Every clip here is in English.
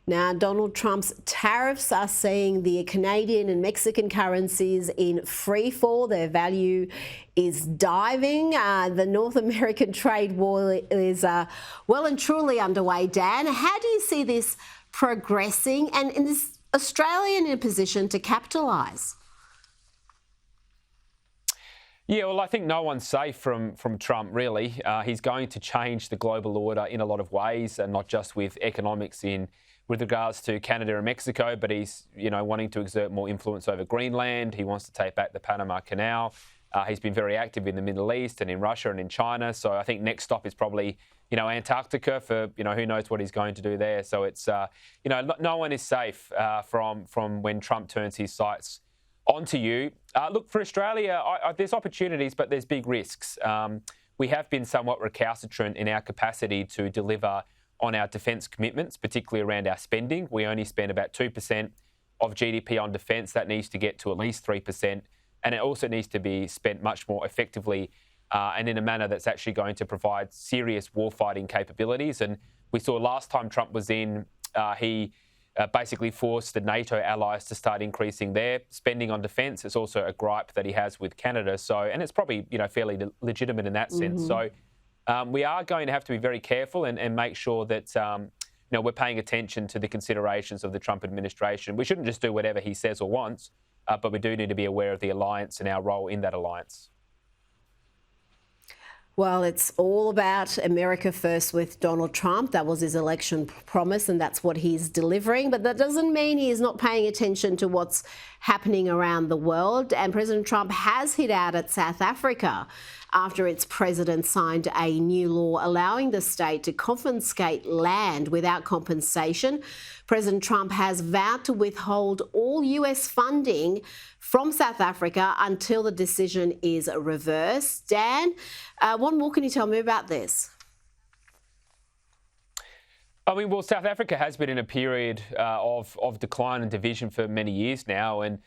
Now, Donald Trump's tariffs are seeing the Canadian and Mexican currencies in free fall. Their value is diving. The North American trade war is well and truly underway. Dan, how do you see this progressing, and is Australia in a position to capitalise? Yeah, well, I think no one's safe from Trump, really. He's going to change the global order in a lot of ways, and not just with economics with regards to Canada and Mexico, but he's, wanting to exert more influence over Greenland. He wants to take back the Panama Canal. He's been very active in the Middle East and in Russia and in China. So I think next stop is probably, Antarctica for, who knows what he's going to do there. So it's, no one is safe from when Trump turns his sights onto you. Look, for Australia, there's opportunities, but there's big risks. We have been somewhat recalcitrant in our capacity to deliver on our defence commitments, particularly around our spending. We only spend about 2% of GDP on defence. That needs to get to at least 3%. And it also needs to be spent much more effectively and in a manner that's actually going to provide serious warfighting capabilities. And we saw last time Trump was in, he basically forced the NATO allies to start increasing their spending on defence. It's also a gripe that he has with Canada. And it's probably, fairly legitimate in that sense. So we are going to have to be very careful and make sure that, we're paying attention to the considerations of the Trump administration. We shouldn't just do whatever he says or wants, but we do need to be aware of the alliance and our role in that alliance. Well, it's all about America first with Donald Trump. That was his election promise, and that's what he's delivering. But that doesn't mean he is not paying attention to what's happening around the world. And President Trump has hit out at South Africa after its president signed a new law allowing the state to confiscate land without compensation. President Trump has vowed to withhold all US funding from South Africa until the decision is reversed. Dan, what more can you tell me about this? Well, South Africa has been in a period of decline and division for many years now. And,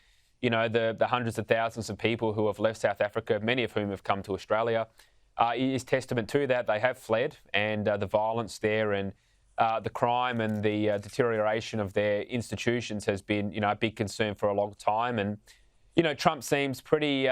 the hundreds of thousands of people who have left South Africa, many of whom have come to Australia, is testament to that. They have fled, and the violence there and the crime and the deterioration of their institutions has been, a big concern for a long time. And, Trump seems pretty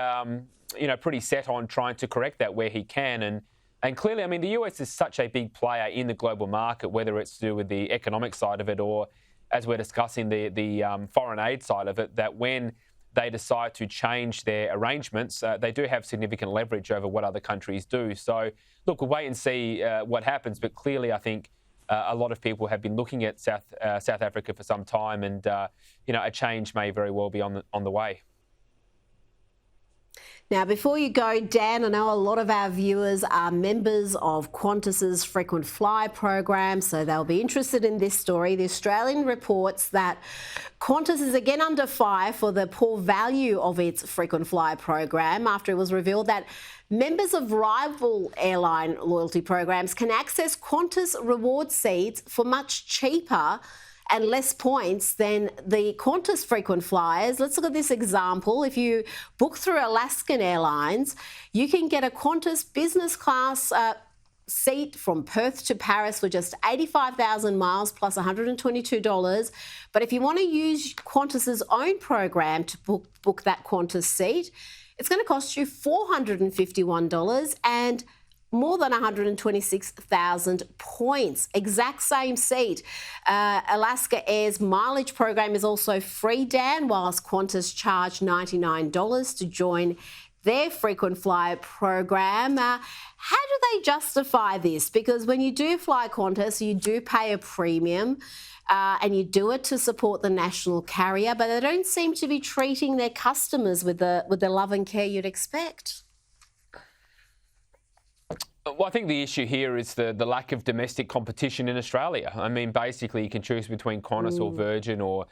set on trying to correct that where he can. And clearly, the US is such a big player in the global market, whether it's to do with the economic side of it or, as we're discussing, the foreign aid side of it, that when they decide to change their arrangements, they do have significant leverage over what other countries do. So, look, we'll wait and see what happens. But clearly, I think a lot of people have been looking at South Africa for some time, and a change may very well be on the way. Now, before you go, Dan, I know a lot of our viewers are members of Qantas's frequent flyer program, so they'll be interested in this story. The Australian reports that Qantas is again under fire for the poor value of its frequent flyer program after it was revealed that members of rival airline loyalty programs can access Qantas reward seats for much cheaper and less points than the Qantas frequent flyers. Let's look at this example. If you book through Alaskan Airlines, you can get a Qantas business class seat from Perth to Paris for just 85,000 miles plus $122. But if you want to use Qantas's own program to book that Qantas seat, it's going to cost you $451 and more than 126,000 points. Exact same seat. Alaska Air's mileage program is also free, Dan, whilst Qantas charge $99 to join their frequent flyer program. How do they justify this? Because when you do fly Qantas, you do pay a premium and you do it to support the national carrier, but they don't seem to be treating their customers with the love and care you'd expect. Well, I think the issue here is the lack of domestic competition in Australia. Basically, you can choose between Qantas or Virgin or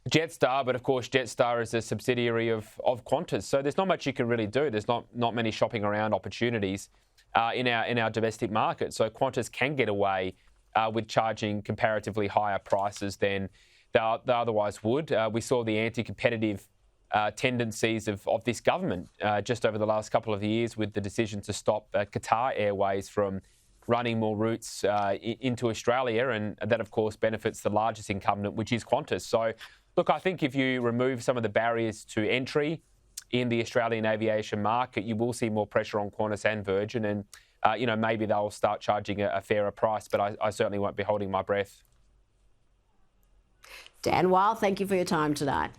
Jetstar, but of course Jetstar is a subsidiary of Qantas, so there's not much you can really do. There's not many shopping around opportunities in our domestic market. So Qantas can get away with charging comparatively higher prices than they otherwise would. We saw the anti-competitive tendencies of this government just over the last couple of years with the decision to stop Qatar Airways from running more routes into Australia, and that, of course, benefits the largest incumbent, which is Qantas. So, look, I think if you remove some of the barriers to entry in the Australian aviation market, you will see more pressure on Qantas and Virgin, and maybe they'll start charging a fairer price, but I certainly won't be holding my breath. Dan Weil, thank you for your time tonight.